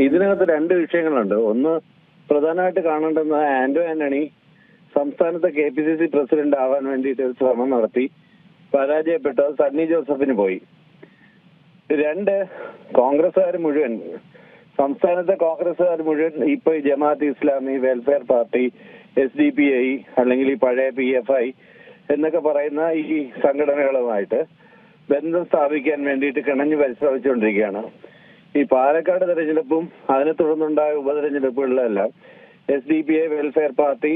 ഇതിനകത്ത് രണ്ട് വിഷയങ്ങളുണ്ട്. ഒന്ന്, പ്രധാനമായിട്ട് കാണേണ്ടുന്ന ആന്റോ ആന്റണി സംസ്ഥാനത്തെ KPCC പ്രസിഡന്റ് ആവാൻ വേണ്ടിയിട്ട് ഒരു ശ്രമം നടത്തി പരാജയപ്പെട്ടത് സണ്ണി ജോസഫിന് പോയി. രണ്ട്, കോൺഗ്രസ്സുകാർ മുഴുവൻ, സംസ്ഥാനത്തെ കോൺഗ്രസ്സുകാർ മുഴുവൻ ഇപ്പൊ ഈ Jamaat Islami, welfare party, SDPI അല്ലെങ്കിൽ ഈ പഴയ PFI എന്നൊക്കെ പറയുന്ന ഈ സംഘടനകളുമായിട്ട് ബന്ധം സ്ഥാപിക്കാൻ വേണ്ടിയിട്ട് കിണഞ്ഞു പരിശ്രമിച്ചുകൊണ്ടിരിക്കുകയാണ്. ഈ പാലക്കാട് തെരഞ്ഞെടുപ്പും അതിനെ തുടർന്നുണ്ടായ ഉപതെരഞ്ഞെടുപ്പുകളിലെല്ലാം SDPI, welfare party,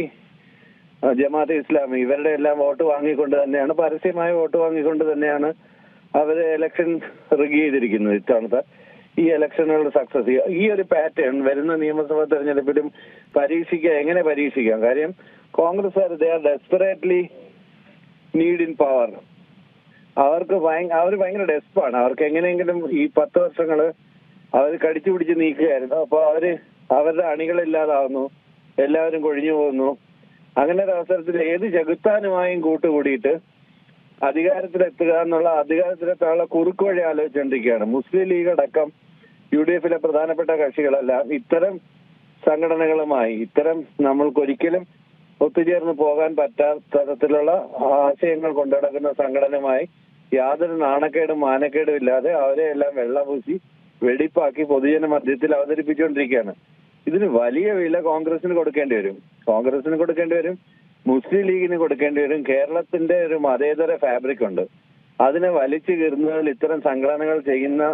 Jamaat-e Islami ഇവരുടെ എല്ലാം വോട്ട് വാങ്ങിക്കൊണ്ട് തന്നെയാണ്, പരസ്യമായ വോട്ട് വാങ്ങിക്കൊണ്ട് തന്നെയാണ് അവര് ഇലക്ഷൻ റിഗ് ചെയ്തിരിക്കുന്നത്. ഇത്തവണത്തെ ഈ ഇലക്ഷനുകളുടെ സക്സസ് ഈ ഒരു പാറ്റേൺ വരുന്ന നിയമസഭാ തെരഞ്ഞെടുപ്പിലും എങ്ങനെ പരീക്ഷിക്കാം? കാര്യം കോൺഗ്രസ്സുകാർ they are desperately need in power. അവർ ഭയങ്കര ഡെസ്പാണ്. അവർക്ക് എങ്ങനെയെങ്കിലും ഈ 10 വർഷങ്ങള് അവർ കടിച്ചു പിടിച്ച് നീക്കുകയായിരുന്നു. അപ്പൊ അവരുടെ അണികളില്ലാതാവുന്നു, എല്ലാവരും കൊഴിഞ്ഞു പോകുന്നു. അങ്ങനെ ഒരു അവസരത്തിൽ ഏത് ചെകുത്താനുമായും കൂട്ടുകൂടിയിട്ട് അധികാരത്തിലെത്താനുള്ള കുറുക്ക് വഴി ആലോചിച്ചുകൊണ്ടിരിക്കുകയാണ്. മുസ്ലിം ലീഗ് അടക്കം UDF-ലെ പ്രധാനപ്പെട്ട കക്ഷികളെല്ലാം ഇത്തരം സംഘടനകളുമായി, നമ്മൾക്കൊരിക്കലും ഒത്തുചേർന്ന് പോകാൻ പറ്റാത്ത തരത്തിലുള്ള ആശയങ്ങൾ കൊണ്ടുനടക്കുന്ന സംഘടനയുമായി യാതൊരു നാണക്കേടും മാനക്കേടും ഇല്ലാതെ അവരെ എല്ലാം വെള്ളപൂശി വെടിപ്പാക്കി പൊതുജന മധ്യത്തിൽ അവതരിപ്പിച്ചുകൊണ്ടിരിക്കുകയാണ്. ഇതിന് വലിയ വില കോൺഗ്രസിന് കൊടുക്കേണ്ടി വരും, മുസ്ലിം ലീഗിന് കൊടുക്കേണ്ടി വരും. കേരളത്തിന്റെ ഒരു മതേതര ഫാബ്രിക് ഉണ്ട്, അതിനെ വലിച്ചു കീറുന്നതിൽ ഇത്തരം സംഘടനകൾ ചെയ്യുന്ന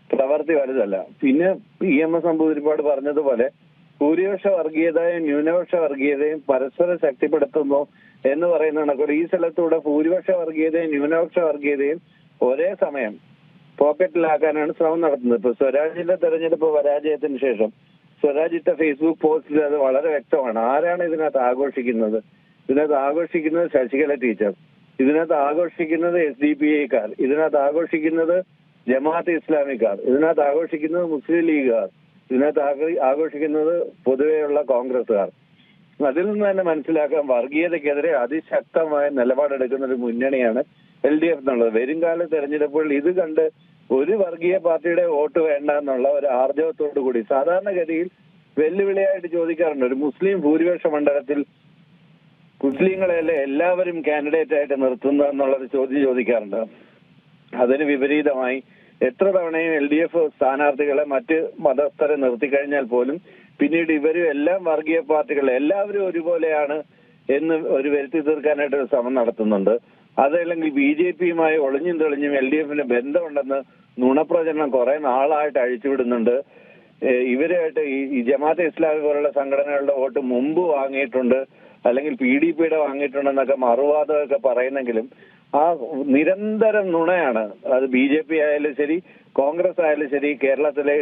പ്രവൃത്തി വലുതല്ല. പിന്നെ EMS നമ്പൂതിരിപ്പാട് പറഞ്ഞതുപോലെ ഭൂരിപക്ഷ വർഗീയതയും ന്യൂനപക്ഷ വർഗീയതയും പരസ്പരം ശക്തിപ്പെടുത്തുന്നു എന്ന് പറയുന്ന കണക്കുകൾ ഈ സ്ഥലത്തൂടെ ഭൂരിപക്ഷ വർഗീയതയും ന്യൂനപക്ഷ വർഗീയതയും ഒരേ സമയം പോക്കറ്റിലാക്കാനാണ് ശ്രമം നടത്തുന്നത്. ഇപ്പൊ സ്വരാജിന്റെ തെരഞ്ഞെടുപ്പ് പരാജയത്തിന് ശേഷം സ്വരാജ് ഇട്ട ഫേസ്ബുക്ക് പോസ്റ്റിൽ അത് വളരെ വ്യക്തമാണ്. ആരാണ് ഇതിനകത്ത് ആഘോഷിക്കുന്നത്? ഇതിനകത്ത് ആഘോഷിക്കുന്നത് ശശികല ടീച്ചർ, ഇതിനകത്ത് ആഘോഷിക്കുന്നത് SDPI-ക്കാർ, ഇതിനകത്ത് ആഘോഷിക്കുന്നത് ജമാഅത്ത് ഇസ്ലാമിക്കാർ, ഇതിനകത്ത് ആഘോഷിക്കുന്നത് മുസ്ലിം ലീഗുകാർ, ഇതിനകത്ത് ആഘോഷിക്കുന്നത് പൊതുവെയുള്ള കോൺഗ്രസ്സുകാർ. അതിൽ നിന്ന് തന്നെ മനസ്സിലാക്കാൻ വർഗീയതയ്ക്കെതിരെ അതിശക്തമായ നിലപാടെടുക്കുന്ന ഒരു മുന്നണിയാണ് LDF എന്നുള്ളത്. വരുംകാല തെരഞ്ഞെടുപ്പുകളിൽ ഇത് കണ്ട് ഒരു വർഗീയ പാർട്ടിയുടെ വോട്ട് വേണ്ട എന്നുള്ള ഒരു ആർജവത്തോടു കൂടി സാധാരണഗതിയിൽ വെല്ലുവിളിയായിട്ട് ചോദിക്കാറുണ്ട്. ഒരു മുസ്ലിം ഭൂരിപക്ഷ മണ്ഡലത്തിൽ മുസ്ലിങ്ങളെയല്ലേ എല്ലാവരും കാൻഡിഡേറ്റ് ആയിട്ട് നിർത്തുന്നത് എന്നുള്ളൊരു ചോദിക്കാറുണ്ട്. അതിന് വിപരീതമായി എത്ര തവണയും LDF സ്ഥാനാർത്ഥികളെ മറ്റ് മതസ്ഥരെ നിർത്തിക്കഴിഞ്ഞാൽ പോലും പിന്നീട് ഇവരും എല്ലാം വർഗീയ പാർട്ടികൾ എല്ലാവരും ഒരുപോലെയാണ് എന്ന് ഒരു വരുത്തി തീർക്കാനായിട്ട് ഒരു ശ്രമം നടത്തുന്നുണ്ട്. അതല്ലെങ്കിൽ BJP-യുമായി ഒളിഞ്ഞും തെളിഞ്ഞും LDF-ന് ബന്ധമുണ്ടെന്ന് നുണപ്രചരണം കുറെ നാളായിട്ട് അഴിച്ചുവിടുന്നുണ്ട്. ഇവരുമായിട്ട് ഈ ജമാഅത്തെ ഇസ്ലാമി പോലുള്ള സംഘടനകളുടെ വോട്ട് മുമ്പ് വാങ്ങിയിട്ടുണ്ട്, അല്ലെങ്കിൽ PDP-യുടെ വാങ്ങിയിട്ടുണ്ടെന്നൊക്കെ മറുവാദമൊക്കെ പറയുന്നെങ്കിലും ആ നിരന്തരം നുണയാണ്. അത് BJP ആയാലും ശരി, കോൺഗ്രസ് ആയാലും ശരി, കേരളത്തിലെ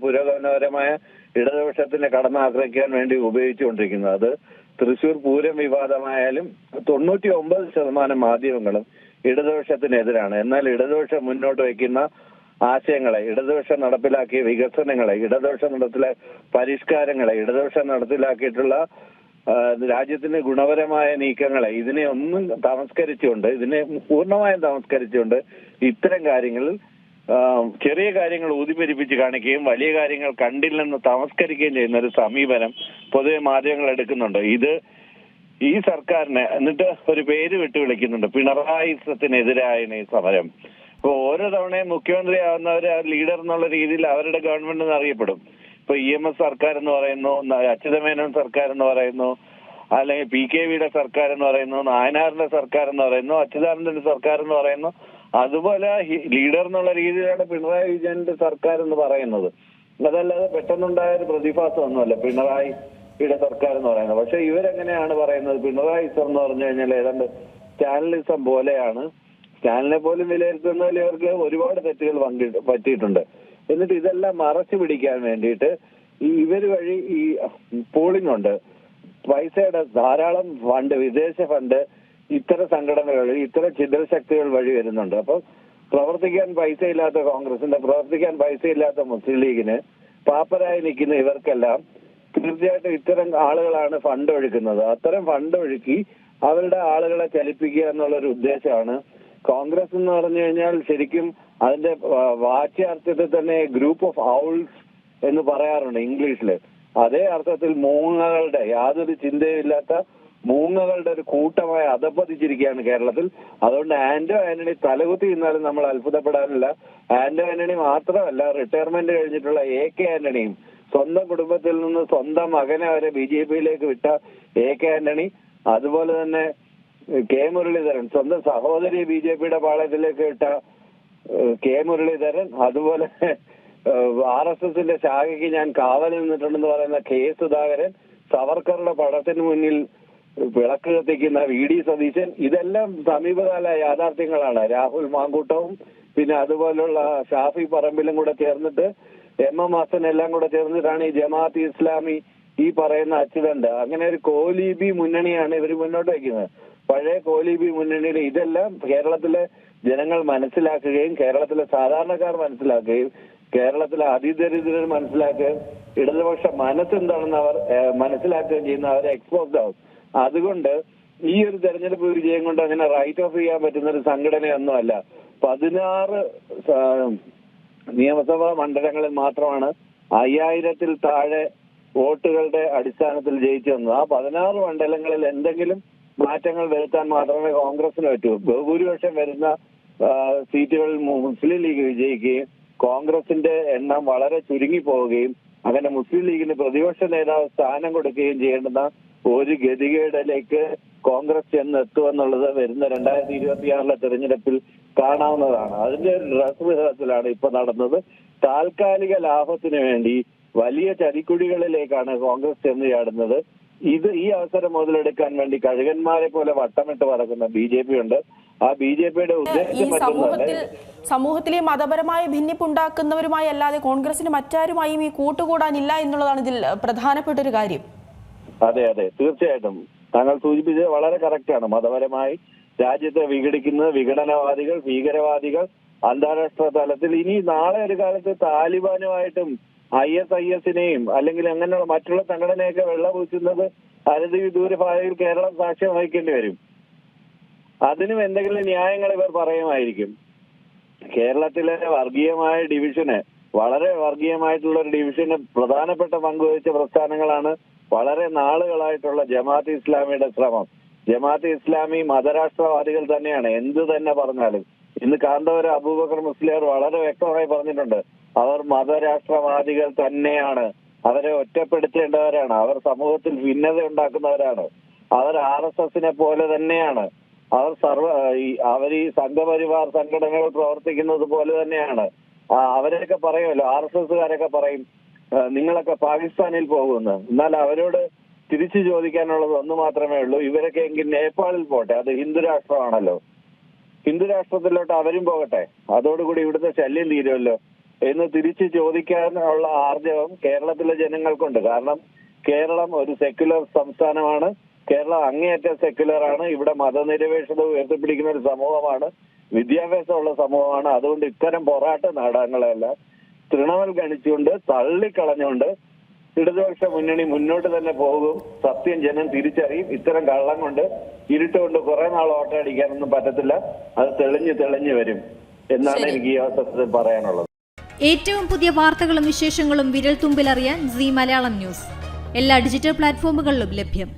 പുരോഗമനപരമായ ഇടതുപക്ഷത്തിനെ കടന്നാക്രമിക്കാൻ വേണ്ടി ഉപയോഗിച്ചുകൊണ്ടിരിക്കുന്നത്. അത് തൃശൂർ പൂരം വിവാദമായാലും 99% മാധ്യമങ്ങളും ഇടതുപക്ഷത്തിനെതിരാണ്. എന്നാൽ ഇടതുപക്ഷം മുന്നോട്ട് വയ്ക്കുന്ന ആശയങ്ങളെ, ഇടതുപക്ഷം നടപ്പിലാക്കിയ വികസനങ്ങളെ, ഇടതുപക്ഷം പരിഷ്കാരങ്ങളെ, ഇടതുപക്ഷം നടപ്പിലാക്കിയിട്ടുള്ള രാജ്യത്തിന് ഗുണപരമായ നീക്കങ്ങളെ ഇതിനെ പൂർണ്ണമായും തമസ്കരിച്ചുകൊണ്ട് ഇത്തരം കാര്യങ്ങളിൽ ചെറിയ കാര്യങ്ങൾ ഊതിപ്പെരിപ്പിച്ച് കാണിക്കുകയും വലിയ കാര്യങ്ങൾ കണ്ടില്ലെന്ന് തമസ്കരിക്കുകയും ചെയ്യുന്ന ഒരു സമീപനം പൊതുവെ മാധ്യമങ്ങൾ എടുക്കുന്നുണ്ട്. ഇത് ഈ സർക്കാരിനെ എന്നിട്ട് ഒരു പേര് വിട്ടു വിളിക്കുന്നുണ്ട്, പിണറായിസത്തിനെതിരായ ഈ സമരം. ഇപ്പൊ ഓരോ തവണയും മുഖ്യമന്ത്രിയാവുന്നവർ ലീഡർ എന്നുള്ള രീതിയിൽ അവരുടെ ഗവൺമെന്റ് അറിയപ്പെടും. ഇപ്പൊ EMS സർക്കാർ എന്ന് പറയുന്നു, അച്യുതമേനോൻ സർക്കാർ എന്ന് പറയുന്നു, അല്ലെങ്കിൽ PKV-യുടെ സർക്കാർ എന്ന് പറയുന്നു, നായനാറിന്റെ സർക്കാർ എന്ന് പറയുന്നു, അച്യുതാനന്ദന്റെ സർക്കാർ എന്ന് പറയുന്നു. അതുപോലെ ലീഡർ എന്നുള്ള രീതിയിലാണ് പിണറായി വിജയന്റെ സർക്കാർ എന്ന് പറയുന്നത്. അതല്ലാതെ പെട്ടെന്നുണ്ടായ ഒരു പ്രതിഭാസമൊന്നുമല്ല പിണറായിയുടെ സർക്കാർ എന്ന് പറയുന്നത്. പക്ഷെ ഇവരെങ്ങനെയാണ് പറയുന്നത്? പിണറായിസം എന്ന് പറഞ്ഞു കഴിഞ്ഞാൽ ഏതാണ്ട് സ്റ്റാലിനിസം പോലെയാണ്. സ്റ്റാലിനെ പോലും വിലയിരുത്തുന്നതിൽ ഇവർക്ക് ഒരുപാട് തെറ്റുകൾ പറ്റിയിട്ടുണ്ട്. എന്നിട്ട് ഇതെല്ലാം മറച്ചു പിടിക്കാൻ വേണ്ടിയിട്ട് ഇവര് വഴി ഈ പോളിംഗ് ഉണ്ട്, പൈസയുടെ ധാരാളം ഫണ്ട്, വിദേശ ഫണ്ട് ഇത്തരം സംഘടനകൾ, ഇത്തരം ചിദ്രശക്തികൾ വഴി വരുന്നുണ്ട്. അപ്പൊ പ്രവർത്തിക്കാൻ പൈസയില്ലാത്ത കോൺഗ്രസിന്റെ, പ്രവർത്തിക്കാൻ പൈസയില്ലാത്ത മുസ്ലിം ലീഗിന്, പാപ്പരായി നിൽക്കുന്ന ഇവർക്കെല്ലാം തീർച്ചയായിട്ടും ഇത്തരം ആളുകളാണ് ഫണ്ട് ഒഴുക്കുന്നത്. അത്തരം ഫണ്ട് ഒഴുക്കി അവരുടെ ആളുകളെ ചലിപ്പിക്കുക എന്നുള്ളൊരു ഉദ്ദേശമാണ്. കോൺഗ്രസ് എന്ന് പറഞ്ഞു കഴിഞ്ഞാൽ ശരിക്കും അതിന്റെ വാച്യാർത്ഥത്തിൽ തന്നെ ഗ്രൂപ്പ് ഓഫ് ഔൾസ് എന്ന് പറയാറുണ്ട് ഇംഗ്ലീഷില്. അതേ അർത്ഥത്തിൽ മൂങ്ങകളുടെ യാതൊരു ചിന്തയുമില്ലാത്ത മൂങ്ങകളുടെ ഒരു കൂട്ടമായി അധപ്പതിച്ചിരിക്കുകയാണ് കേരളത്തിൽ. അതുകൊണ്ട് ആന്റോ ആന്റണി തലകുത്തി നിന്നാലും നമ്മൾ അത്ഭുതപ്പെടാനില്ല. ആന്റോ ആന്റണി മാത്രമല്ല, റിട്ടയർമെന്റ് കഴിഞ്ഞിട്ടുള്ള AK ആന്റണിയും, സ്വന്തം കുടുംബത്തിൽ നിന്ന് സ്വന്തം മകനെ വരെ BJP-യിലേക്ക് വിട്ട AK ആന്റണി, അതുപോലെ തന്നെ K മുരളീധരൻ, സ്വന്തം സഹോദരി BJP-യുടെ പാളയത്തിലേക്ക് വിട്ട K മുരളീധരൻ, അതുപോലെ RSSന്റെ ശാഖയ്ക്ക് ഞാൻ കാവൽ നിന്നിട്ടുണ്ടെന്ന് പറയുന്ന K സുധാകരൻ, സവർക്കറുടെ പടത്തിന് മുന്നിൽ വിളക്ക് കത്തിക്കുന്ന VD സതീശൻ, ഇതെല്ലാം സമീപകാല യാഥാർത്ഥ്യങ്ങളാണ്. രാഹുൽ മാങ്കൂട്ടവും പിന്നെ അതുപോലുള്ള ഷാഫി പറമ്പിലും കൂടെ ചേർന്നിട്ട് MM ഹസൻ എല്ലാം കൂടെ ചേർന്നിട്ടാണ് ഈ ജമാഅത്ത് ഇസ്ലാമി ഈ പറയുന്ന അച്ചുതണ്ട്. അങ്ങനെ ഒരു കോലീബി മുന്നണിയാണ് ഇവർ മുന്നോട്ട് വയ്ക്കുന്നത്. പഴയ കോലീബി മുന്നണിയിൽ ഇതെല്ലാം കേരളത്തിലെ ജനങ്ങൾ മനസ്സിലാക്കുകയും കേരളത്തിലെ സാധാരണക്കാർ മനസ്സിലാക്കുകയും കേരളത്തിലെ അതിദരിദ്രർ മനസ്സിലാക്കുകയും ഇടതുപക്ഷ മനസ്സെന്താണെന്ന് അവർ മനസ്സിലാക്കുകയും ചെയ്യുന്ന അവരെ എക്സ്പോസ്ഡ് ആവും. അതുകൊണ്ട് ഈ ഒരു തെരഞ്ഞെടുപ്പ് വിജയം കൊണ്ട് അങ്ങനെ റൈറ്റ് ഓഫ് ചെയ്യാൻ പറ്റുന്ന ഒരു സംഘടനയൊന്നും അല്ല. 16 നിയമസഭാ മണ്ഡലങ്ങളിൽ മാത്രമാണ് 5000-ൽ താഴെ വോട്ടുകളുടെ അടിസ്ഥാനത്തിൽ ജയിച്ചു വന്നത്. ആ 16 മണ്ഡലങ്ങളിൽ എന്തെങ്കിലും മാറ്റങ്ങൾ വരുത്താൻ മാത്രമേ കോൺഗ്രസിന് പറ്റൂ. ബഹുഭൂരിപക്ഷം വരുന്ന സീറ്റുകളിൽ മുസ്ലിം ലീഗ് വിജയിക്കുകയും കോൺഗ്രസിന്റെ എണ്ണം വളരെ ചുരുങ്ങി പോവുകയും അങ്ങനെ മുസ്ലിം ലീഗിന് പ്രതിപക്ഷ നേതാവ് സ്ഥാനം കൊടുക്കുകയും ചെയ്യേണ്ടുന്ന ഒരു ഗതികേടിലേക്ക് കോൺഗ്രസ് ചെന്നെത്തുമെന്നുള്ളത് വരുന്ന 2026 തെരഞ്ഞെടുപ്പിൽ കാണാവുന്നതാണ്. അതിന്റെ ഒരു ഡ്രസ് റിഹേഴ്സലാണ് ഇപ്പൊ നടന്നത്. താൽക്കാലിക ലാഭത്തിന് വേണ്ടി വലിയ ചതിക്കുഴികളിലേക്കാണ് കോൺഗ്രസ് ചെന്ന് ചാടുന്നത്. ഈ അവസരം മുതലെടുക്കാൻ വേണ്ടി കഴുകന്മാരെ പോലെ വട്ടമിട്ട് പറക്കുന്ന BJP ഉണ്ട്. ആ BJP-യുടെ ഉദ്ദേശം സമൂഹത്തിലെ മതപരമായ ഭിന്നിപ്പുണ്ടാക്കുന്നവരുമായി അല്ലാതെ കോൺഗ്രസിന് മറ്റാരുമായും ഈ കൂട്ടുകൂടാനില്ല എന്നുള്ളതാണ് ഇതിൽ പ്രധാനപ്പെട്ട ഒരു കാര്യം. അതെ അതെ, തീർച്ചയായിട്ടും താങ്കൾ സൂചിപ്പിച്ചത് വളരെ കറക്റ്റാണ്. മതപരമായി രാജ്യത്തെ വിഘടിക്കുന്ന വിഘടനവാദികൾ, ഭീകരവാദികൾ അന്താരാഷ്ട്ര തലത്തിൽ ഇനി നാളെ ഒരു കാലത്ത് താലിബാനുമായിട്ടും ISIS-നെയും അല്ലെങ്കിൽ അങ്ങനെയുള്ള മറ്റുള്ള സംഘടനയൊക്കെ വെള്ളപൂശുന്നത് അനധിവിദൂര ഭാവിയിൽ കേരളം സാക്ഷ്യം വഹിക്കേണ്ടി വരും. അതിനും എന്തെങ്കിലും ന്യായങ്ങൾ ഇവർ പറയുമായിരിക്കും. കേരളത്തിലെ വർഗീയമായ ഡിവിഷന്, വളരെ വർഗീയമായിട്ടുള്ള ഒരു ഡിവിഷന് പ്രധാനപ്പെട്ട പങ്കുവഹിച്ച പ്രസ്ഥാനങ്ങളാണ് വളരെ നാളുകളായിട്ടുള്ള ജമാഅത്ത് ഇസ്ലാമിയുടെ ശ്രമം. ജമാഅത്ത് ഇസ്ലാമി മതരാഷ്ട്രവാദികൾ തന്നെയാണ്, എന്ത് തന്നെ പറഞ്ഞാലും. ഇന്ന് കാന്തപുരം അബൂബക്കർ മുസ്ലിയാർ വളരെ വ്യക്തമായി പറഞ്ഞിട്ടുണ്ട്, അവർ മതരാഷ്ട്രവാദികൾ തന്നെയാണ്, അവരെ ഒറ്റപ്പെടുത്തേണ്ടവരാണ്, അവർ സമൂഹത്തിൽ ഭിന്നത ഉണ്ടാക്കുന്നവരാണ്, അവർ RSSനെ പോലെ തന്നെയാണ്, അവർ ഈ സംഘപരിവാർ സംഘടനകൾ പ്രവർത്തിക്കുന്നത് പോലെ തന്നെയാണ്. അവരെയൊക്കെ പറയുമല്ലോ, RSSകാരൊക്കെ പറയും നിങ്ങളൊക്കെ പാകിസ്ഥാനിൽ പോകുമെന്ന്. എന്നാൽ അവരോട് തിരിച്ചു ചോദിക്കാനുള്ളത് ഒന്ന് മാത്രമേ ഉള്ളൂ, ഇവരൊക്കെ എങ്കിൽ നേപ്പാളിൽ പോട്ടെ, അത് ഹിന്ദു രാഷ്ട്രമാണല്ലോ, ഹിന്ദു രാഷ്ട്രത്തിലോട്ട് അവരും പോകട്ടെ, അതോടുകൂടി ഇവിടുത്തെ ശല്യം തീരുമല്ലോ എന്ന് തിരിച്ചു ചോദിക്കാനുള്ള ആർജവം കേരളത്തിലെ ജനങ്ങൾക്കുണ്ട്. കാരണം കേരളം ഒരു സെക്യുലർ സംസ്ഥാനമാണ്, കേരളം അങ്ങേയറ്റം സെക്യുലറാണ്, ഇവിടെ മതനിരപേക്ഷത ഉയർത്തിപ്പിടിക്കുന്ന ഒരു സമൂഹമാണ്, വിദ്യാഭ്യാസമുള്ള സമൂഹമാണ്. അതുകൊണ്ട് ഇത്തരം പോരാട്ട നാടകങ്ങളെല്ലാം തൃണവൽഗണിച്ചുകൊണ്ട് തള്ളിക്കളഞ്ഞുകൊണ്ട് ഇടതുപക്ഷ മുന്നണി മുന്നോട്ട് തന്നെ പോകും. സത്യം ജനം തിരിച്ചറിയും. ഇത്തരം കള്ളം കൊണ്ട് ഇരുട്ടുകൊണ്ട് കുറെ നാൾ ഓട്ടയടിക്കാനൊന്നും പറ്റത്തില്ല. അത് തെളിഞ്ഞു വരും എന്നാണ് എനിക്ക് ഈ അവസരത്തിൽ പറയാനുള്ളത്. ഏറ്റവും പുതിയ വാർത്തകളും വിശേഷങ്ങളും വിരൽ തുമ്പിലറിയാൻ Zee മലയാളം ന്യൂസ് എല്ലാ ഡിജിറ്റൽ പ്ലാറ്റ്ഫോമുകളിലും ലഭ്യം.